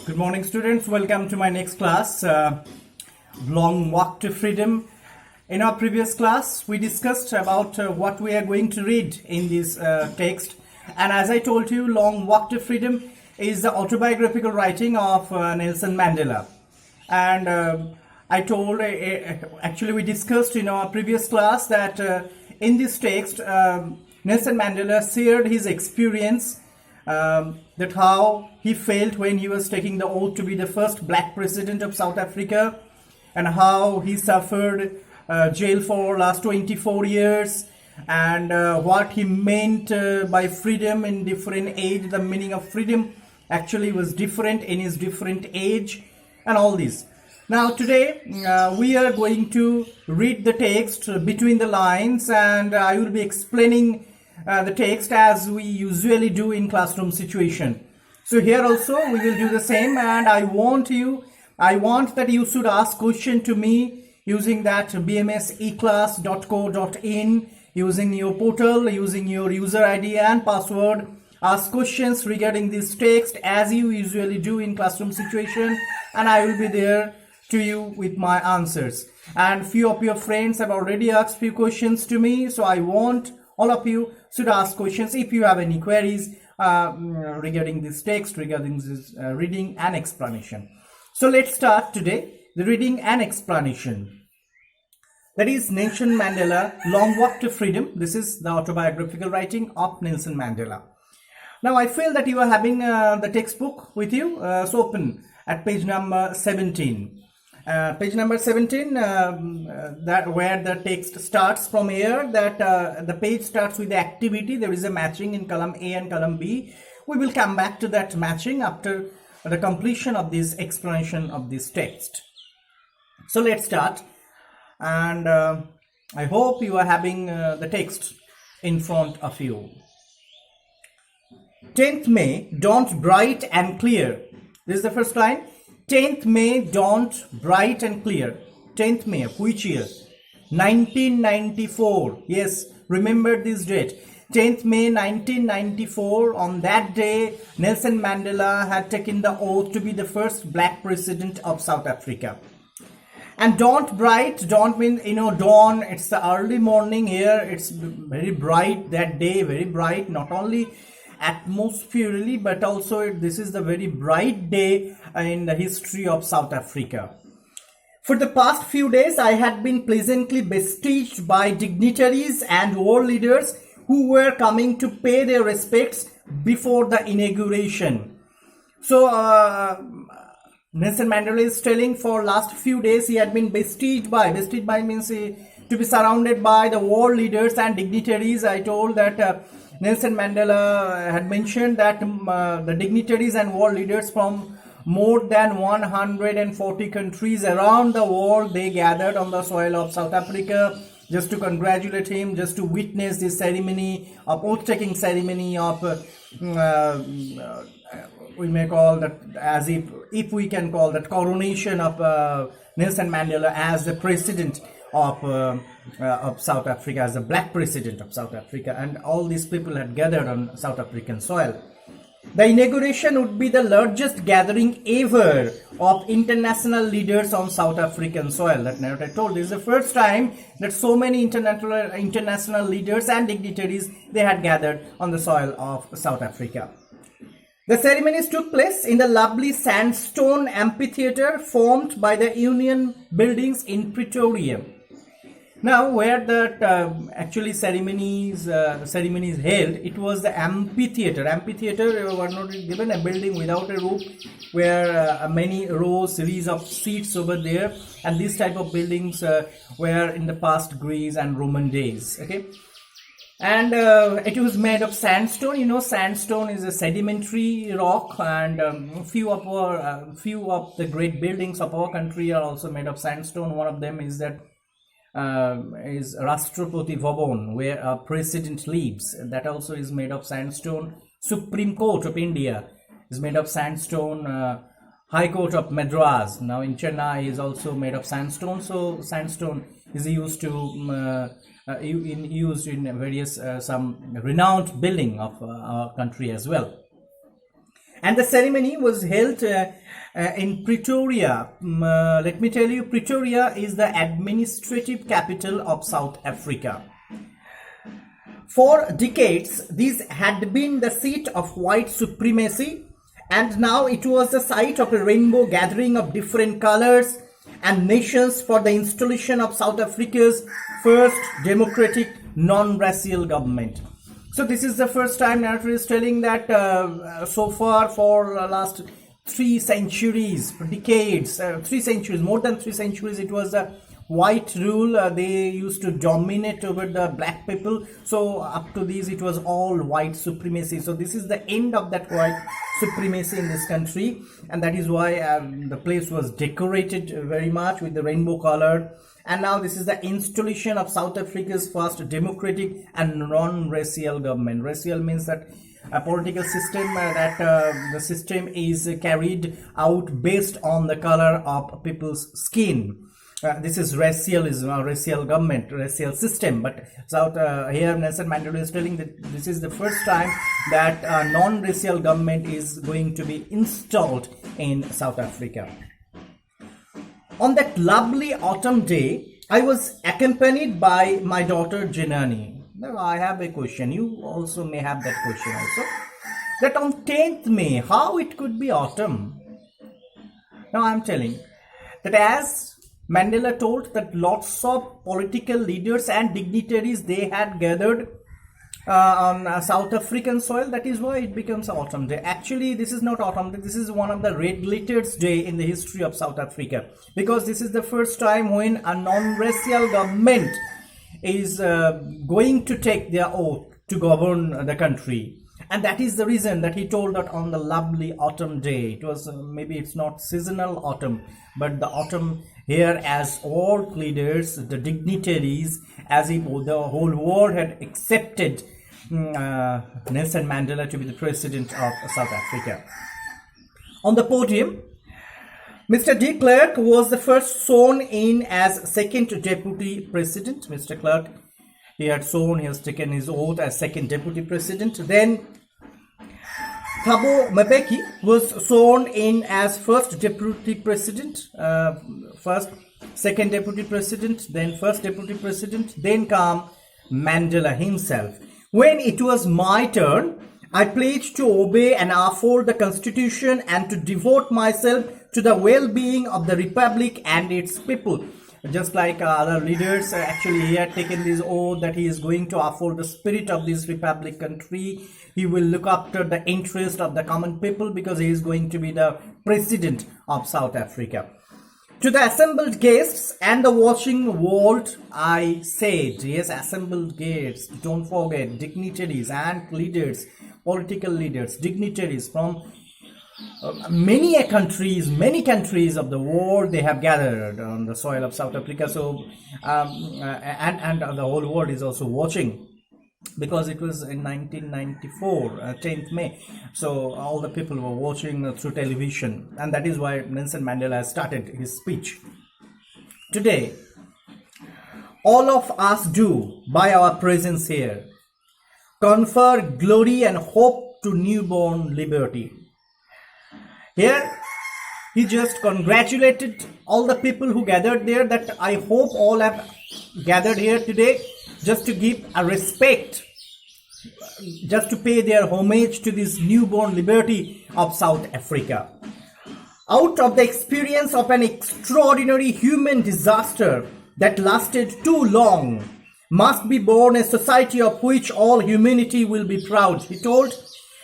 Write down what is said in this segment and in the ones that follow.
Good morning, students. Welcome to my next class, Long Walk to Freedom. In our previous class, we discussed about what we are going to read in this text. And as I told you, Long Walk to Freedom is the autobiographical writing of Nelson Mandela. And I told, actually we discussed in our previous class that in this text, Nelson Mandela shared his experience that how he felt when he was taking the oath to be the first black president of South Africa, and how he suffered jail for last 24 years, and what he meant by freedom in different age. The meaning of freedom actually was different in his different age, and all this. Now today we are going to read the text between the lines, and I will be explaining the text as we usually do in classroom situation. So here also we will do the same, and I want that you should ask question to me using that bmseclass.co.in, using your portal, using your user ID and password. Ask questions regarding this text as you usually do in classroom situation, and I will be there to you with my answers. And few of your friends have already asked few questions to me, so I want all of you should ask questions if you have any queries regarding this text, regarding this reading and explanation. So let's start today the reading and explanation. That is Nelson Mandela, Long Walk to Freedom. This is the autobiographical writing of Nelson Mandela. Now I feel that you are having the textbook with you, so open at page number 17. Page number 17, that where the text starts from here, that the page starts with the activity. There is a matching in column A and column B. We will come back to that matching after the completion of this explanation of this text. So let's start, and I hope you are having the text in front of you. 10th May dawned bright and clear. This is the first line. 10th May dawned bright and clear. 10th May of which year? 1994. Yes, remember this date. 10th May 1994. On that day, Nelson Mandela had taken the oath to be the first black president of South Africa. And dawned bright, dawn means, dawn, it's the early morning here. It's very bright that day, very bright, not only atmospherically, but also this is the very bright day in the history of South Africa. For the past few days, I had been pleasantly besieged by dignitaries and world leaders who were coming to pay their respects before the inauguration. So Nelson Mandela is telling for last few days he had been besieged by means to be surrounded by the world leaders and dignitaries. I told that Nelson Mandela had mentioned that the dignitaries and world leaders from more than 140 countries around the world, they gathered on the soil of South Africa just to congratulate him, just to witness this ceremony of oath-taking ceremony of we may call that as if we can call that coronation of Nelson Mandela as the president of South Africa, as the black president of South Africa, and all these people had gathered on South African soil. The inauguration would be the largest gathering ever of international leaders on South African soil. That what I told, this is the first time that so many international leaders and dignitaries they had gathered on the soil of South Africa. The ceremonies took place in the lovely sandstone amphitheater formed by the Union buildings in Pretoria. Now, where that actually ceremonies held, it was the amphitheater. Amphitheater was not given a building without a roof, where many rows, series of seats over there, and these type of buildings were in the past Greece and Roman days. Okay, and it was made of sandstone. Sandstone is a sedimentary rock, and few of the great buildings of our country are also made of sandstone. One of them is that is Rashtrapati Bhavan, where a president lives. That also is made of sandstone. Supreme Court of India is made of sandstone. High Court of Madras now in Chennai is also made of sandstone. So sandstone is used in various some renowned building of our country as well. And the ceremony was held in Pretoria. Let me tell you, Pretoria is the administrative capital of South Africa. For decades, this had been the seat of white supremacy, and now it was the site of a rainbow gathering of different colors and nations for the installation of South Africa's first democratic non-racial government. So this is the first time narrator is telling that so far for last 3 centuries, for decades, 3 centuries, more than 3 centuries, it was a white rule. They used to dominate over the black people. So up to this, it was all white supremacy. So this is the end of that white supremacy in this country, and that is why the place was decorated very much with the rainbow color. And now this is the installation of South Africa's first democratic and non-racial government. Racial means that a political system the system is carried out based on the color of people's skin. This is racialism, or racial government, racial system. But here Nelson Mandela is telling that this is the first time that a non-racial government is going to be installed in South Africa. On that lovely autumn day, I was accompanied by my daughter Janani. Now I have a question. You also may have that question also. That on 10th May, how it could be autumn? Now I am telling that as Mandela told that lots of political leaders and dignitaries, they had gathered on South African soil. That is why it becomes autumn day. Actually, this is not autumn day. This is one of the red letters day in the history of South Africa, because this is the first time when a non-racial government is going to take their oath to govern the country. And that is the reason that he told that on the lovely autumn day. It was maybe it's not seasonal autumn, but the autumn here as all leaders, the dignitaries, as if the whole world had accepted Nelson Mandela to be the president of South Africa. On the podium, Mr. de Klerk was the first sworn in as second deputy president. Mr. Klerk, he has taken his oath as second deputy president. Then Thabo Mbeki was sworn in as first deputy president, second deputy president, then first deputy president, then came Mandela himself. When it was my turn, I pledged to obey and uphold the constitution and to devote myself to the well-being of the republic and its people. Just like other leaders, actually he had taken this oath that he is going to uphold the spirit of this republic country. He will look after the interest of the common people because he is going to be the president of South Africa. To the assembled guests and the watching world, I said, yes, assembled guests, don't forget, dignitaries and leaders, political leaders, dignitaries from many countries of the world, they have gathered on the soil of South Africa. So and the whole world is also watching, because it was in 1994 10th May, so all the people were watching through television, and that is why Nelson Mandela started his speech. Today all of us do, by our presence here, confer glory and hope to newborn liberty. Here, he just congratulated all the people who gathered there, that I hope all have gathered here today just to give a respect, just to pay their homage to this newborn liberty of South Africa. Out of the experience of an extraordinary human disaster that lasted too long, must be born a society of which all humanity will be proud. He told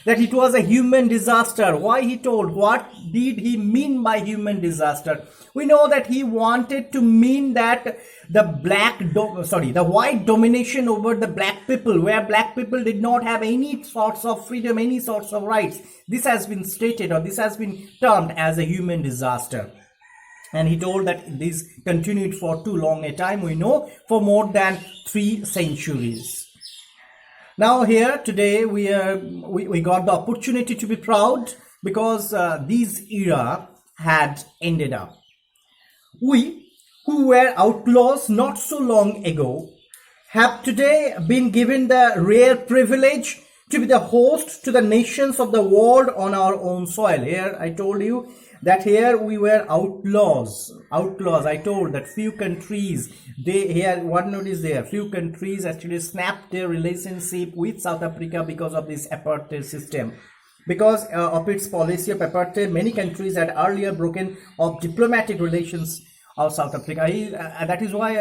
that it was a human disaster. Why he told? What did he mean by human disaster? We know that he wanted to mean that the white domination over the black people, where black people did not have any sorts of freedom, any sorts of rights. This has been stated, or this has been termed as a human disaster. And he told that this continued for too long a time, we know, for more than 3 centuries. Now here today we got the opportunity to be proud, because this era had ended up. We, who were outlaws not so long ago, have today been given the rare privilege to be the host to the nations of the world on our own soil. Here I told you that here we were outlaws. I told that few countries, here one note is there, few countries actually snapped their relationship with South Africa because of this apartheid system. Because of its policy of apartheid, many countries had earlier broken off diplomatic relations of South Africa. That is why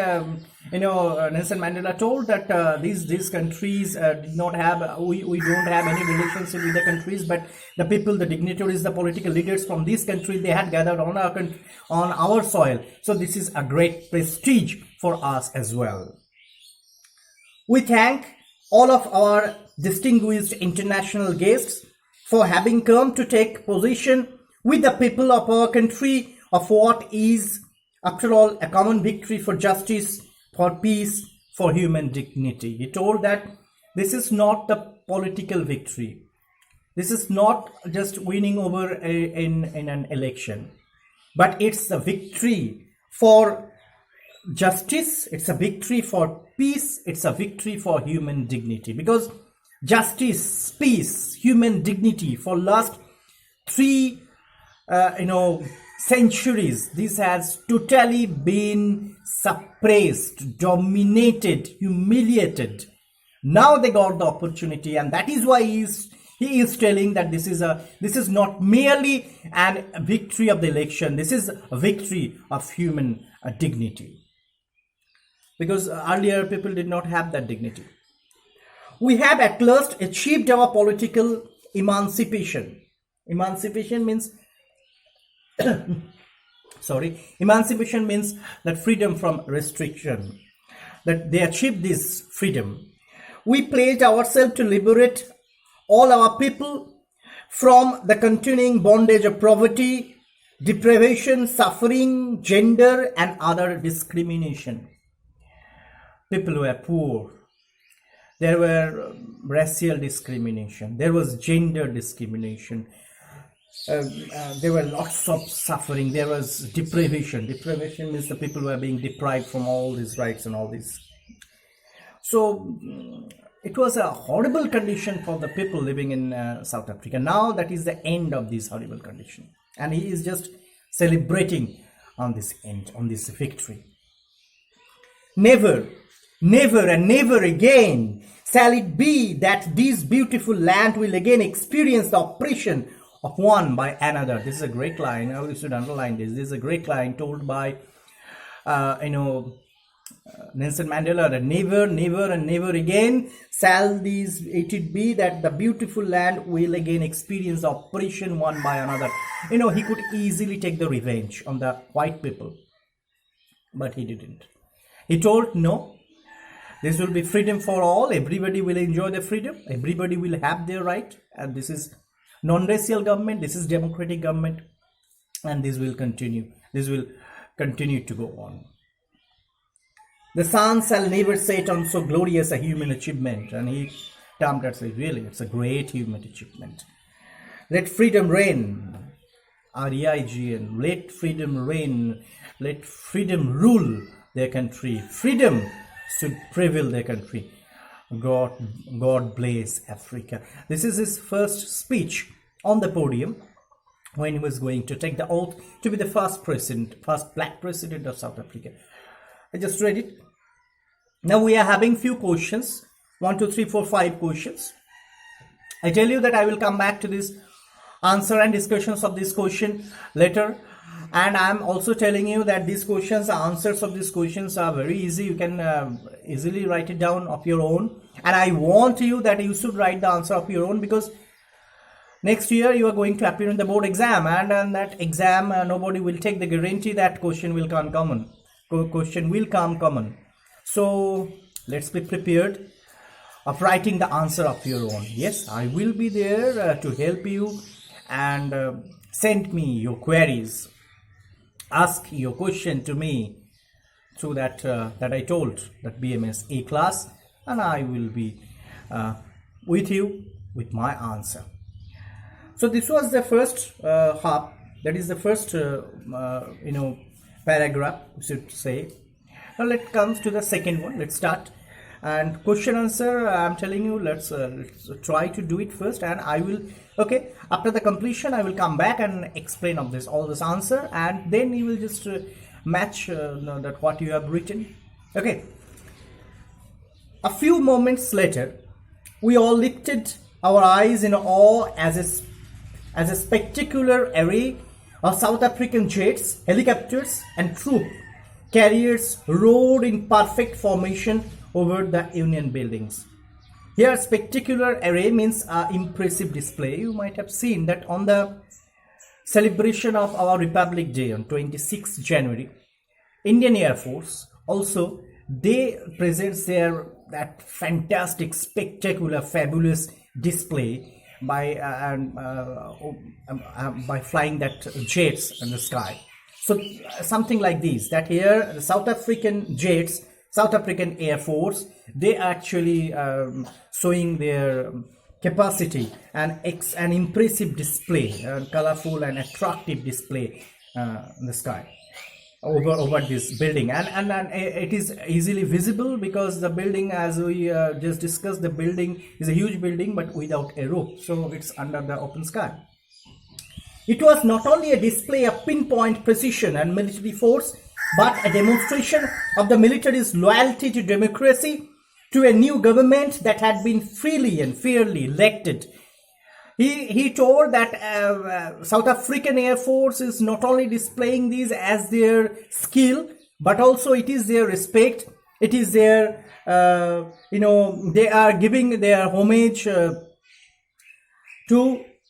Nelson Mandela told that these countries did not have, we don't have any relationship with the countries, but the people, the dignitaries, the political leaders from these countries, they had gathered on our soil. So this is a great prestige for us as well. We thank all of our distinguished international guests for having come to take position with the people of our country of what is, after all, a common victory for justice, for peace, for human dignity. He told that this is not the political victory. This is not just winning over in an election, but it's a victory for justice, it's a victory for peace, it's a victory for human dignity. Because justice, peace, human dignity, for last three centuries, this has totally been suppressed, dominated, humiliated. Now they got the opportunity, and that is why he is telling that this is not merely a victory of the election. This is a victory of human dignity. Because earlier people did not have that dignity. We have at last achieved our political emancipation. Emancipation means emancipation means that freedom from restriction, that they achieved this freedom. We pledged ourselves to liberate all our people from the continuing bondage of poverty, deprivation, suffering, gender and other discrimination. People were poor. There were racial discrimination. There was gender discrimination. There were lots of suffering. There was deprivation. Deprivation means the people were being deprived from all these rights and all this. So it was a horrible condition for the people living in South Africa. Now that is the end of this horrible condition. And he is just celebrating on this end, on this victory. Never, never and never again shall it be that this beautiful land will again experience the oppression of one by another. This is a great line. I should underline this. This is a great line told by Nelson Mandela, that never, never and never again shall it be that the beautiful land will again experience the oppression one by another. He could easily take the revenge on the white people, but he didn't. He told, no, this will be freedom for all. Everybody will enjoy the freedom. Everybody will have their right. And this is non-racial government. This is democratic government. And this will continue. This will continue to go on. The sun shall never set on so glorious a human achievement. And he termed that, really, it's a great human achievement. Let freedom reign. R-E-I-G-N. Let freedom reign. Let freedom rule their country. Freedom should prevail their country. God bless Africa. This is his first speech on the podium when he was going to take the oath to be the first black president of South Africa. I just read it. Now we are having few questions. 1, 2, 3, 4, 5 questions. I tell you that I will come back to this answer and discussions of this question later. And I'm also telling you that these questions, the answers of these questions are very easy. You can easily write it down of your own. And I want you that you should write the answer of your own, because next year you are going to appear in the board exam, and on that exam nobody will take the guarantee that question will come common. So let's be prepared of writing the answer of your own. Yes, I will be there to help you, and send me your queries. Ask your question to me through that I told, that BMS A class, and I will be with you with my answer. So this was the first half. That is the first paragraph, we should say. Now let's come to the second one. Let's start. And question answer, I'm telling you, let's try to do it first, and I will, okay, after the completion I will come back and explain of this all this answer, and then you will just match that what you have written. Okay. A few moments later, we all lifted our eyes in awe as a spectacular array of South African jets, helicopters and troop carriers roared in perfect formation over the Union buildings. Here, spectacular array means impressive display. You might have seen that on the celebration of our Republic Day on 26th January, Indian Air Force also, they presents their that fantastic, spectacular, fabulous display by flying that jets in the sky. So something like this, that here the South African jets, South African Air Force, they actually showing their capacity and an impressive display, colorful and attractive display in the sky over this building, and it is easily visible because the building, as we just discussed, the building is a huge building but without a roof, so it's under the open sky. It was not only a display of pinpoint precision and military force, but a demonstration of the military's loyalty to democracy, to a new government that had been freely and fairly elected. He told that South African Air Force is not only displaying these as their skill, but also it is their respect. It is their, they are giving their homage to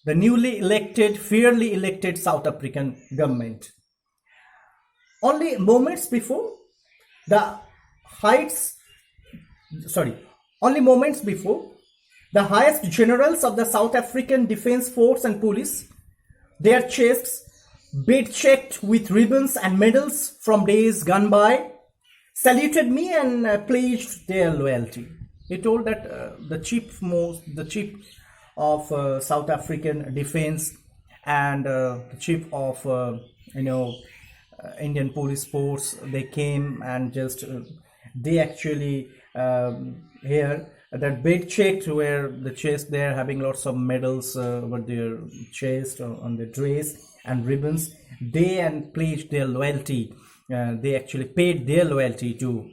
the newly elected, fairly elected South African government. Only moments before, the highest generals of the South African Defence Force and Police, their chests bead-checked with ribbons and medals from days gone by, saluted me and pledged their loyalty. He told that the chief of South African Defence and the chief of Indian Police Force, they came and just they actually here that bed checked where the chest, they're having lots of medals over their chest or on their dress and ribbons. They and pledged their loyalty. They actually paid their loyalty to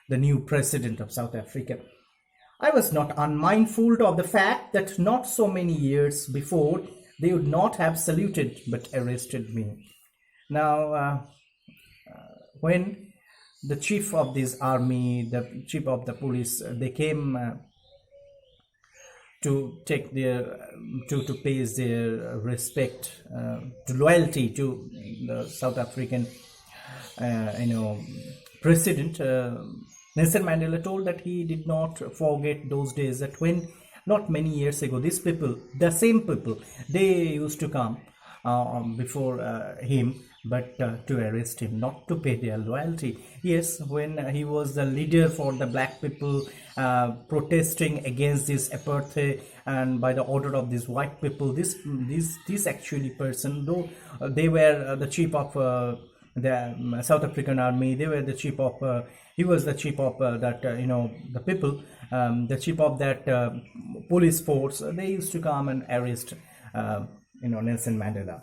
the new president of South Africa. I was not unmindful of the fact that not so many years before they would not have saluted but arrested me. Now, when the chief of this army, the chief of the police, they came to take their to pay their respect, to loyalty to the South African, president. Nelson Mandela told that he did not forget those days, that when not many years ago, these people, the same people, they used to come before him, but to arrest him, not to pay their loyalty. Yes, when he was the leader for the black people protesting against this apartheid and by the order of these white people, this actually person, though they were the chief of the South African army, they were the chief of he was the chief of the people, the chief of that police force. They used to come and arrest Nelson Mandela.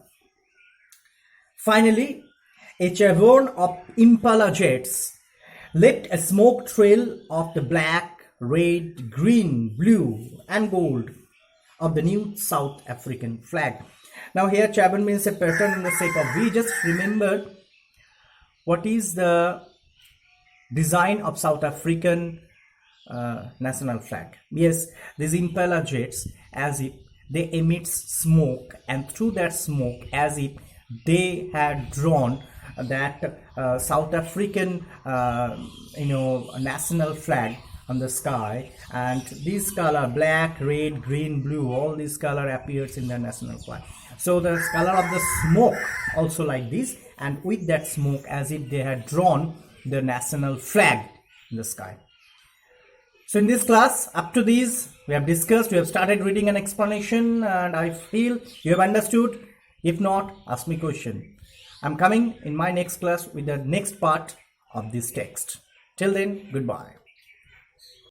Finally, a cavern of Impala jets left a smoke trail of the black, red, green, blue and gold of the new South African flag. Now here cavern means a pattern in the shape of V. Just remember what is the design of South African national flag. Yes, these Impala jets, as if they emit smoke, and through that smoke, as if they had drawn that South African national flag on the sky, and this color, black, red, green, blue, all this color appears in the national flag. So the color of the smoke also like this, and with that smoke, as if they had drawn the national flag in the sky. So in this class, up to these, we have discussed, we have started reading an explanation, and I feel you have understood. If not, ask me question. I'm coming in my next class with the next part of this text. Till then, goodbye.